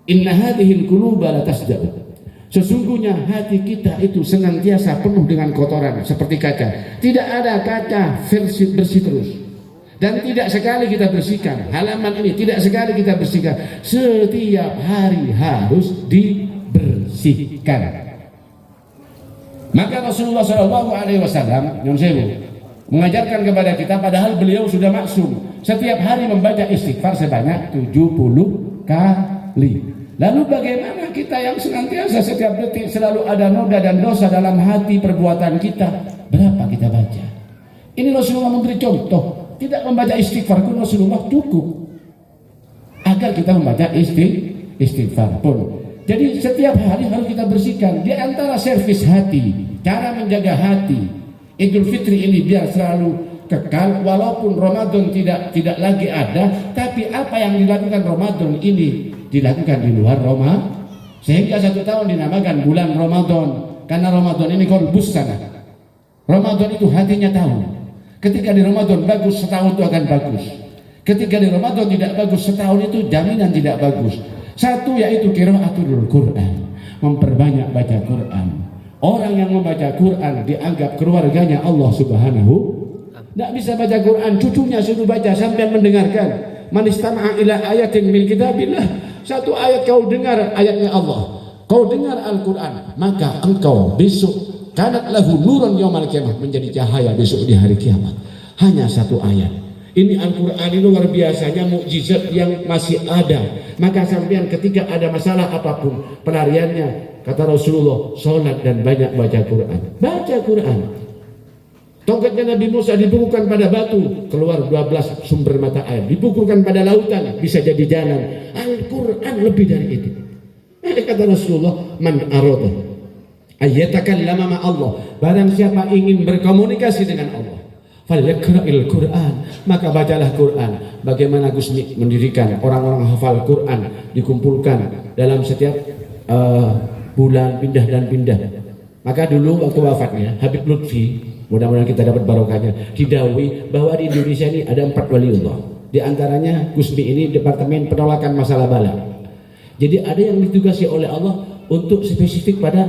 Inna hadhil quluba la tasda'u. Sesungguhnya hati kita itu senantiasa penuh dengan kotoran seperti kaca. Tidak ada kaca bersih terus. Dan tidak sekali kita bersihkan. Halaman ini tidak sekali kita bersihkan. Setiap hari harus dibersihkan. Maka Rasulullah SAW mengajarkan kepada kita, padahal beliau sudah maksum, setiap hari membaca istighfar sebanyak 70 kali. Lalu bagaimana kita yang senantiasa setiap detik selalu ada noda dan dosa dalam hati perbuatan kita? Berapa kita baca? Ini Rasulullah memberi contoh. Tidak membaca istighfar pun Rasulullah cukup agar kita membaca istighfar pun. Jadi setiap hari harus kita bersihkan. Di antara servis hati, cara menjaga hati Idul Fitri ini biar selalu kekal walaupun Ramadan tidak lagi ada, tapi apa yang dilakukan Ramadan ini dilakukan di luar Ramadan, sehingga 1 tahun dinamakan bulan Ramadan karena Ramadan ini kolbus sana. Ramadan itu hatinya tahu. Ketika di Ramadan bagus, setahun itu akan bagus. Ketika di Ramadan tidak bagus, setahun itu jaminan tidak bagus. Satu yaitu qiraatul Quran, memperbanyak baca Quran. Orang yang membaca Quran dianggap keluarganya Allah Subhanahu. Tidak bisa baca Quran, cucunya suruh baca sampai mendengarkan. Man istama'a ila ayatin min kitabillah. Satu ayat kau dengar ayatnya Allah, kau dengar Al-Quran, maka engkau besok kanat lahu nurun yaumal qiyamah, menjadi cahaya besok di hari kiamat. Hanya satu ayat. Ini Al-Quran ini luar biasanya mukjizat yang masih ada. Maka sampean ketika ada masalah apapun, pelariannya kata Rasulullah, sholat dan banyak baca Quran. Baca Quran. Tongkatnya Nabi Musa dipukulkan pada batu, keluar 12 sumber mata air. Dipukulkan pada lautan, bisa jadi jalan. Al-Quran lebih dari itu. Kata Rasulullah, man arada ayyatakallama ma Allah, barang siapa ingin berkomunikasi dengan Allah, falyakra'il Quran, maka bacalah Quran. Bagaimana Gusmi mendirikan orang-orang hafal Quran, dikumpulkan dalam setiap bulan, pindah dan pindah. Maka dulu waktu wafatnya Habib Lutfi, mudah-mudahan kita dapat barokahnya, didawi bahwa di Indonesia ini ada 4 waliullah. Di antaranya Gusmi ini departemen penolakan masalah bala. Jadi ada yang ditugasi oleh Allah untuk spesifik pada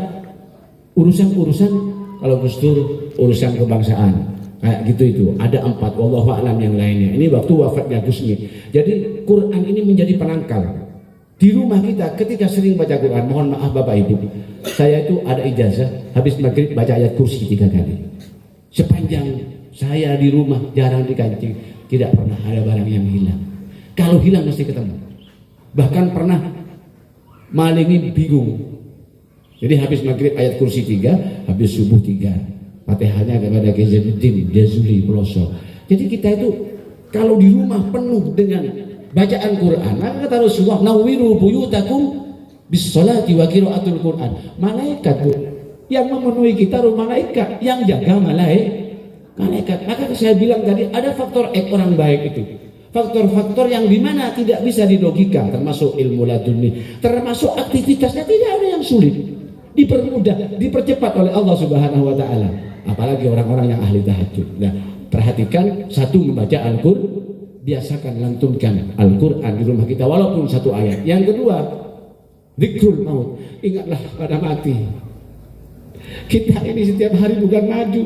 urusan-urusan, kalau Gus Dur urusan kebangsaan kayak gitu, itu ada 4, wallahu a'lam yang lainnya. Ini waktu wafatnya Gusmi. Jadi Quran ini menjadi penangkal di rumah kita. Ketika sering baca Quran, mohon maaf Bapak Ibu, saya itu ada ijazah habis maghrib baca ayat kursi 3 kali. Sepanjang saya di rumah jarang dikancing, tidak pernah ada barang yang hilang. Kalau hilang mesti ketemu. Bahkan pernah malingi bingung. Jadi habis maghrib ayat kursi 3, habis subuh 3. Fatihahnya kepada Kezamuddin Jazuli Peloso. Jadi kita itu kalau di rumah penuh dengan bacaan Quran, maka kata Rasulullah, nawiru buyutakum bis-sholati wa qiraatul Quran. Malaikat Bu, yang memenuhi kita rumah malaikat, yang jaga malaikat. Maka saya bilang tadi ada faktor orang baik itu. Faktor-faktor yang dimana tidak bisa dilogika, termasuk ilmu laduni, termasuk aktivitasnya tidak ada yang sulit, dipermudah, dipercepat oleh Allah Subhanahu wa taala. Apalagi orang-orang yang ahli tahajud. Nah, perhatikan, satu, membaca Al-Qur'an, biasakan lantunkan Al-Quran di rumah kita walaupun 1 ayat. Yang kedua, zikrul maut, ingatlah pada mati. Kita ini setiap hari bukan maju,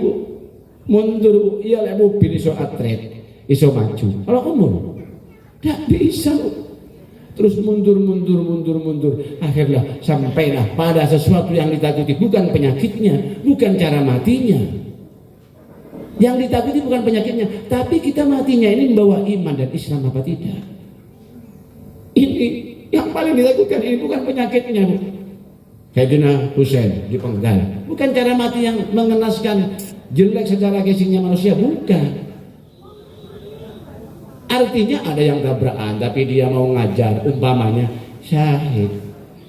mundur. Iya lek mobil iso atret, iso maju. Kalau umur tidak bisa, terus mundur. Akhirnya sampailah pada sesuatu yang ditakuti, bukan penyakitnya, bukan cara matinya. Yang ditakuti bukan penyakitnya, tapi kita matinya ini membawa iman dan Islam apa tidak. Ini yang paling ditakutkan, ini bukan penyakitnya. Sayyidina Husain dipenggal, bukan cara mati yang mengenaskan, jelek secara casingnya manusia, bukan. Artinya ada yang tabrakan tapi dia mau ngajar, umpamanya syahid.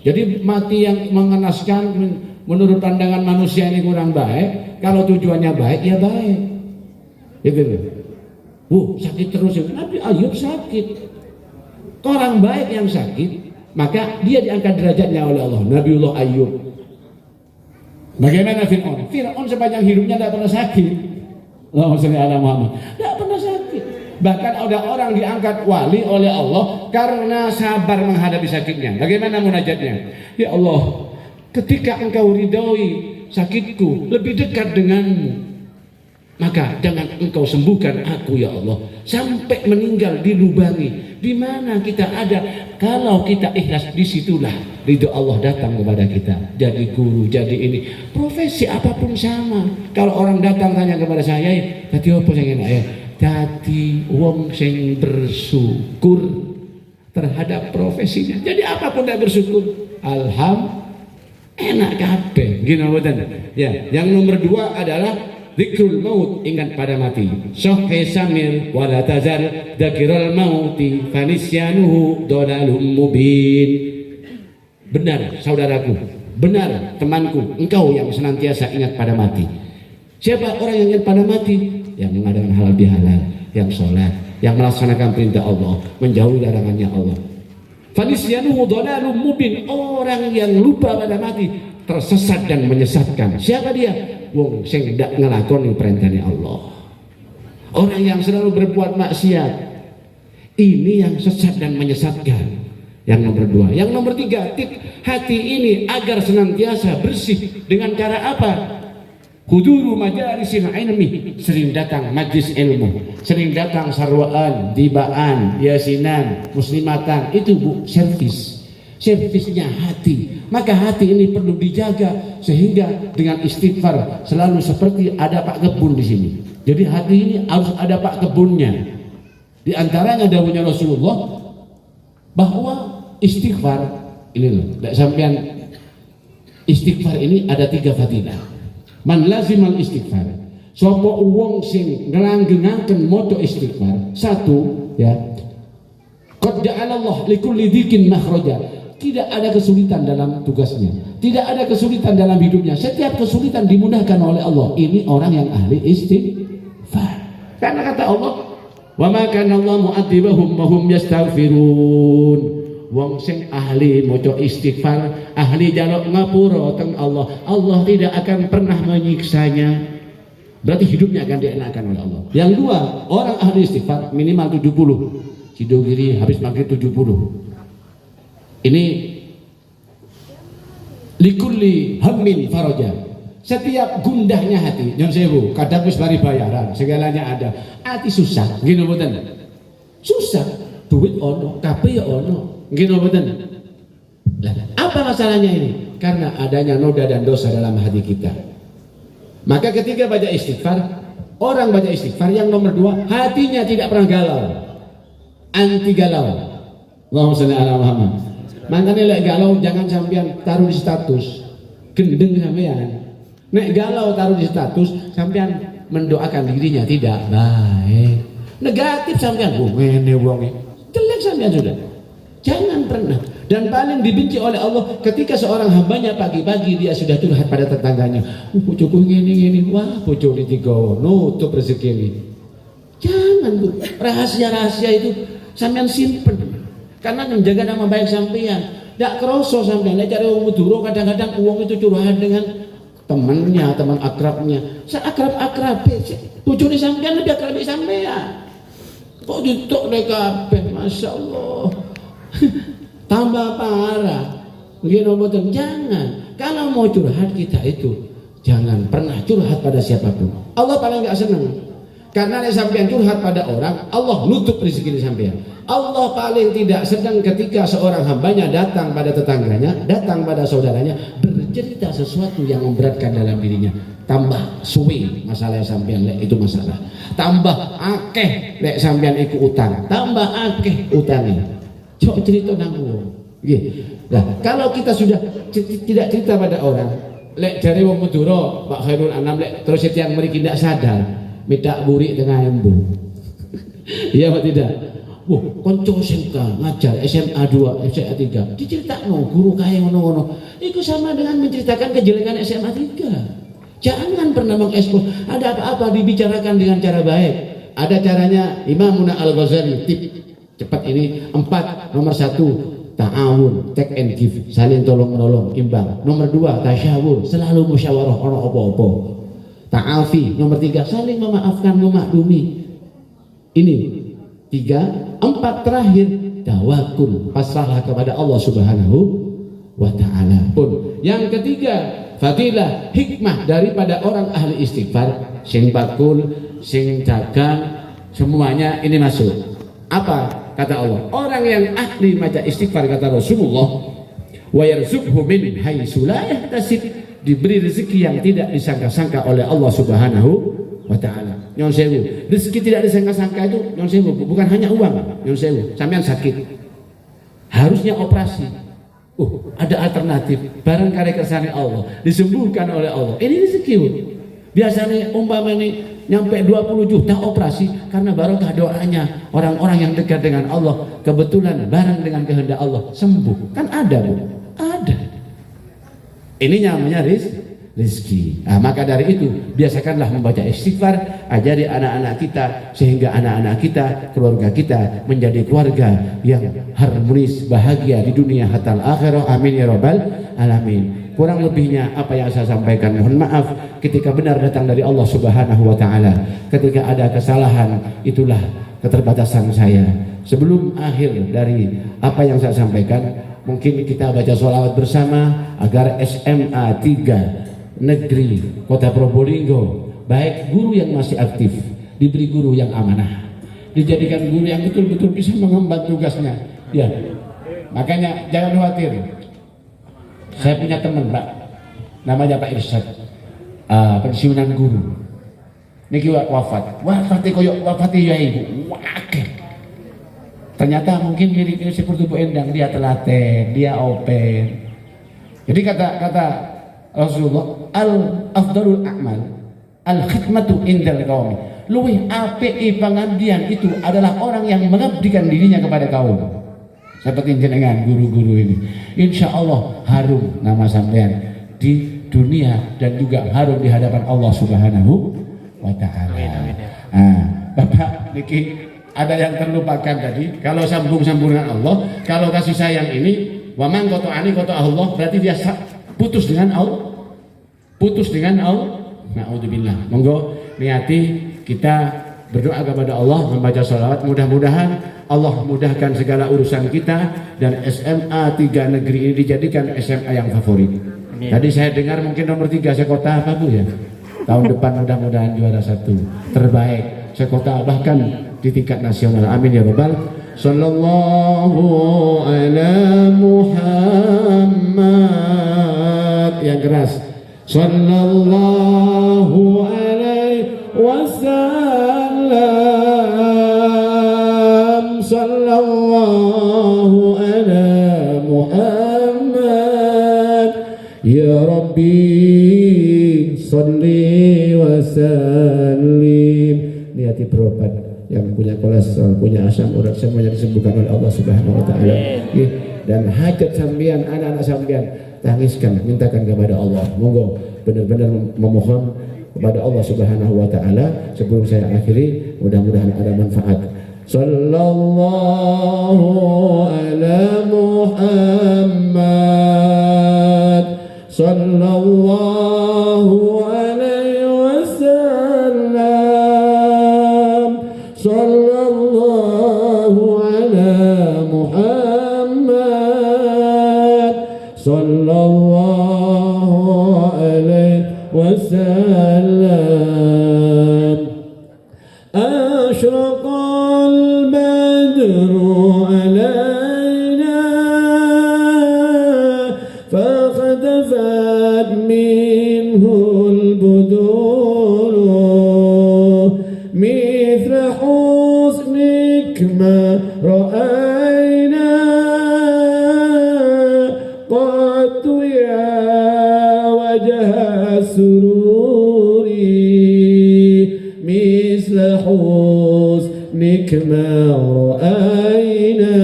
Jadi mati yang mengenaskan menurut pandangan manusia ini kurang baik. Kalau tujuannya baik, ya baik. Gitu. Sakit terus. Nabi Ayub sakit. Orang baik yang sakit, maka dia diangkat derajatnya oleh Allah. Nabiullah Ayub. Bagaimana Fir'aun? Fir'aun sepanjang hidupnya tidak pernah sakit. Allahumma shalli ala Muhammad. Tidak pernah sakit. Bahkan ada orang diangkat wali oleh Allah karena sabar menghadapi sakitnya. Bagaimana munajatnya? Ya Allah, ketika engkau ridhoi sakitku, lebih dekat denganmu, maka jangan engkau sembuhkan aku ya Allah sampai meninggal dilubangi. Di mana kita ada? Kalau kita ikhlas, disitulah ridho Allah datang kepada kita. Jadi guru, jadi ini, profesi apapun sama. Kalau orang datang tanya kepada saya, tadi apa yang enak ya? Jadi wong sing bersyukur terhadap profesinya. Jadi apapun tidak bersyukur, enak kabeh. Gini betul. Ya, yang nomor 2 adalah zikrul maut, ingat pada mati. Sahih Samir wala tazal dzakral mauti fanisyanuhu dalalum mubin. Benar saudaraku, benar temanku, engkau yang senantiasa ingat pada mati. Siapa orang yang ingat pada mati? Yang mengadakan halal bihalal, yang sholat, yang melaksanakan perintah Allah, menjauhi larangannya Allah. Fanisyanuhu dalalum mubin, orang yang lupa pada mati tersesat dan menyesatkan. Siapa dia? Wong sing ndak ngelakoni perintahnya Allah. Orang yang selalu berbuat maksiat, ini yang sesat dan menyesatkan. Yang nomor 2. Yang nomor 3, hati ini agar senantiasa bersih dengan cara apa? Huduru majalisil ilmi, sering datang majlis ilmu, sering datang sarwaan, tibaan, yasinan, muslimatan. Itu Bu, servisnya hati. Maka hati ini perlu dijaga sehingga dengan istighfar selalu seperti ada Pak Kebun di sini. Jadi hati ini harus ada Pak Kebunnya. Di antaranya dawuhnya Rasulullah bahwa istighfar ini loh, istighfar ini ada 3 fadilah. Man lazimal istighfar, Sapa wong sing nglanggengaken maca istighfar, satu ya, qad ja'alallah likulli dzikin makhraja. Tidak ada kesulitan dalam tugasnya, tidak ada kesulitan dalam hidupnya. Setiap kesulitan dimudahkan oleh Allah. Ini orang yang ahli istighfar. Karena kata Allah, wa ma kana Allah mu'adzibahum wa hum yastaghfirun. Wong sing ahli maca istighfar, ahli jaluk ngapura teng Allah, Allah tidak akan pernah menyiksanya. Berarti hidupnya akan dienakkan oleh Allah. Yang dua, orang ahli istighfar minimal 70. Cidogiri habis maghrib 70. Ini likulli hammin faraja. Setiap gundahnya hati, nyon sewu, kadang wis bari bayaran, segalanya ada. Hati susah, gini mboten. Susah, duit ono, kabeh ya ono. Gini mboten. Lah, apa masalahnya ini? Karena adanya noda dan dosa dalam hati kita. Maka ketika baca istighfar, orang baca istighfar yang nomor dua, hatinya tidak pernah galau, anti galau. Allahumma sholli ala Muhammad. Makanya lek galau jangan sampean taruh di status, gendeng sampean. Nek galau taruh di status, sampean mendoakan dirinya tidak baik. Negatif sampean, ngene wonge. Jelek sampean sudah. Jangan pernah. Dan paling dibenci oleh Allah ketika seorang hambanya pagi-pagi dia sudah curhat pada tetangganya. Bojoku ngene-ngene, wah bojo digawa, nutup rezeki ini. Jangan Bu, rahasia-rahasia itu sampean simpen. Karena menjaga nama baik sampean. Ndak kroso sampean nek cari wong Madura kadang-kadang uang itu curhat dengan temannya, teman akrabnya. Seakrab-akrabe, bojone sampean lebih akrab sampean. Kok ditok nek kabeh, masyaallah. Tambah parah. Nggih mboten, jangan. Kalau mau curhat kita itu jangan pernah curhat pada siapapun. Allah paling enggak senang. Karena nek sampean curhat pada orang, Allah nutup rezeki sampean. Allah paling tidak senang ketika seorang hambanya datang pada tetangganya, datang pada saudaranya bercerita sesuatu yang memberatkan dalam dirinya. Tambah suwi masalah sampean lek itu masalah. Tambah akeh lek sampean iku utang. Tambah akeh utangnya. Cok cerita nang wong. Nggih. Nah, kalau kita sudah tidak cerita pada orang, lek jare wong Madura, Pak Khairul Anam lek terus yang mriki ndak sadar, midak burik tengah embung. Iya apa tidak? Wah, konco SMK ngajar SMA 2, SMA 3. Diceritakno guru kae ngono-ngono. Iku sama dengan menceritakan kejelekan SMA 3. Jangan pernah mengekspos. Ada apa-apa dibicarakan dengan cara baik. Ada caranya Imam Al-Ghazali tip cepat ini 4. Nomor 1 ta'awun, take and give, saling tolong menolong, imbang. Nomor 2 tasyawur, selalu musyawarah orang apa-apa. Ta'afi. Nomor 3 saling memaafkan, memaklumi. Ini 3. 4 terakhir tawakul, pasrahlah kepada Allah Subhanahu wa ta'ala. Pun yang ketiga fadilah hikmah daripada orang ahli istighfar, sing bakul, sing dagang, semuanya ini masuk. Apa kata Allah? Orang yang ahli maca istighfar, kata Rasulullah, wa yarzuqhu min haitsu la yahtasib, diberi rezeki yang tidak disangka-sangka oleh Allah Subhanahu wa ta'ala. Nyon sewu, rezeki tidak disangka-sangka itu nyon sewu, bukan hanya uang. Nyon sewu, sampean sakit harusnya operasi, ada alternatif, barangkali kersane Allah, disembuhkan oleh Allah, ini rezeki. Biasanya umpamanya nyampe 20 juta operasi karena barokah doanya orang-orang yang dekat dengan Allah, kebetulan bareng dengan kehendak Allah sembuh. Kan ada Bu, ada. Ini namanya rezeki. Nah, maka dari itu biasakanlah membaca istighfar, ajari anak-anak kita sehingga anak-anak kita, keluarga kita menjadi keluarga yang harmonis, bahagia di dunia hatta akhirah. Amin ya rabbal alamin. Kurang lebihnya apa yang saya sampaikan mohon maaf. Ketika benar datang dari Allah Subhanahu wa ta'ala, ketika ada kesalahan itulah keterbatasan saya. Sebelum akhir dari apa yang saya sampaikan, mungkin kita baca sholawat bersama agar SMA 3 Negeri Kota Probolinggo, baik guru yang masih aktif diberi guru yang amanah, dijadikan guru yang betul-betul bisa mengemban tugasnya. Ya, makanya jangan khawatir. Saya punya teman Pak, namanya Pak Irsyad, pensiunan guru. Niki wafat koyok wafat ya ibu, wakil. Ternyata mungkin mirip seperti Bu Endang, dia telaten, dia open. Jadi kata Rasulullah, al afdalul a'mal al-khidmatu indal qaumi. Luwih apik pangabdian itu adalah orang yang mengabdikan dirinya kepada kaum. Seperti jenengan guru-guru ini. Insya Allah harum nama sampean di dunia dan juga harum di hadapan Allah Subhanahu wa Ta'ala. Bapak niki ada yang terlupakan tadi. Kalau sambung-sambungan Allah, kalau kasih sayang ini, waman koto'ani koto Allah, berarti dia putus dengan Allah. Putus dengan Allah. Na'udzubillah. Monggo niati kita berdoa kepada Allah, membaca sholawat. Mudah-mudahan Allah mudahkan segala urusan kita dan SMA 3 negeri ini dijadikan SMA yang favorit. Amin. Tadi saya dengar mungkin nomor 3 sekota apa Bu ya? Tahun depan mudah-mudahan juara 1 terbaik sekota, bahkan di tingkat nasional. Amin ya rabbal. Sallallahu ala Muhammad. Yang keras. Sallallahu alaihi wasallam. Sallallahu ala Muhammad. Ya Rabbi salli wa sallim. Niati berobat yang punya kolesterol, punya asam urat, semuanya disembuhkan oleh Allah Subhanahu wa Ta'ala. Dan hajat sampean, anak-anak sampean, tangiskan, mintakan kepada Allah. Monggo benar-benar memohon kepada Allah Subhanahu wa Ta'ala. Sebelum saya akhiri, mudah-mudahan ada manfaat. Sallallahu ala Muhammad. Sallallahu alaihi wasallam. Sallallahu ala Muhammad. Sallallahu alaihi wasallam. Ashraqal badru alaina fakhadafat minhul buduru mithla husnik ma ra'ayna qad ya wajah sururi misla husnik ma ra'ayna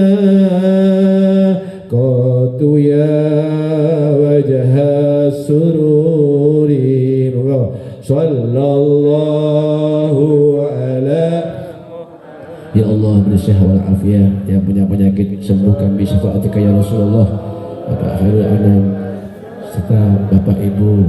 qad ya wajah sururi. Sallallahu ala. Ya Allah, beri sehat wal afiat, yang punya penyakit sembuhkan bi syafaatika ya Rasulullah. Bapak Khairul Anam serta Bapak Ibu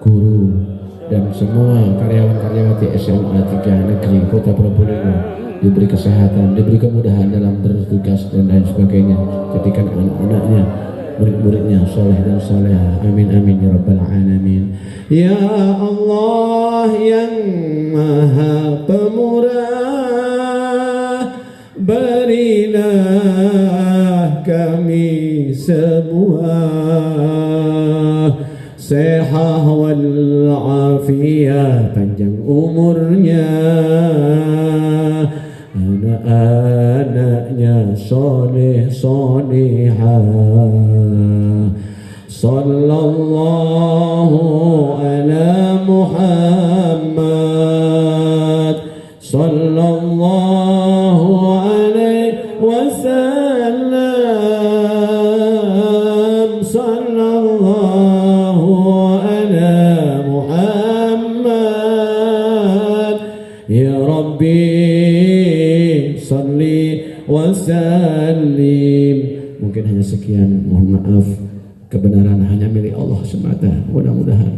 guru dan semua karyawan-karyawati SMA 3 negeri Kota Probolinggo diberi kesehatan, diberi kemudahan dalam bertugas dan lain sebagainya. Jadikan anak-anaknya, murid-muridnya soleh dan soleha. Amin amin ya rabbal alamin. Ya Allah yang Maha Pemurah, berilah kami semua sehat wal afiat, panjang umurnya, anak-anaknya soleh solehah. Sallallahu ala Muhammad. Sallallahu alaihi wasallam. Sallallahu ala Muhammad. Ya Rabbi salli wa sallim. Mungkin hanya sekian, mohon maaf. Kebenaran hanya milik Allah semata. Mudah-mudahan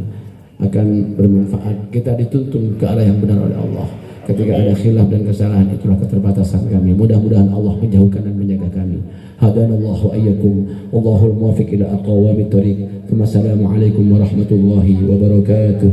akan bermanfaat. Kita dituntun ke arah yang benar oleh Allah. Ketika ada khilaf dan kesalahan, itulah keterbatasan kami. Mudah-mudahan Allah menjauhkan dan menjaga kami. Hadanallahu ayyakum. Wallahul muwaffiq ila aqwamit thoriq. Assalamualaikum warahmatullahi wabarakatuh.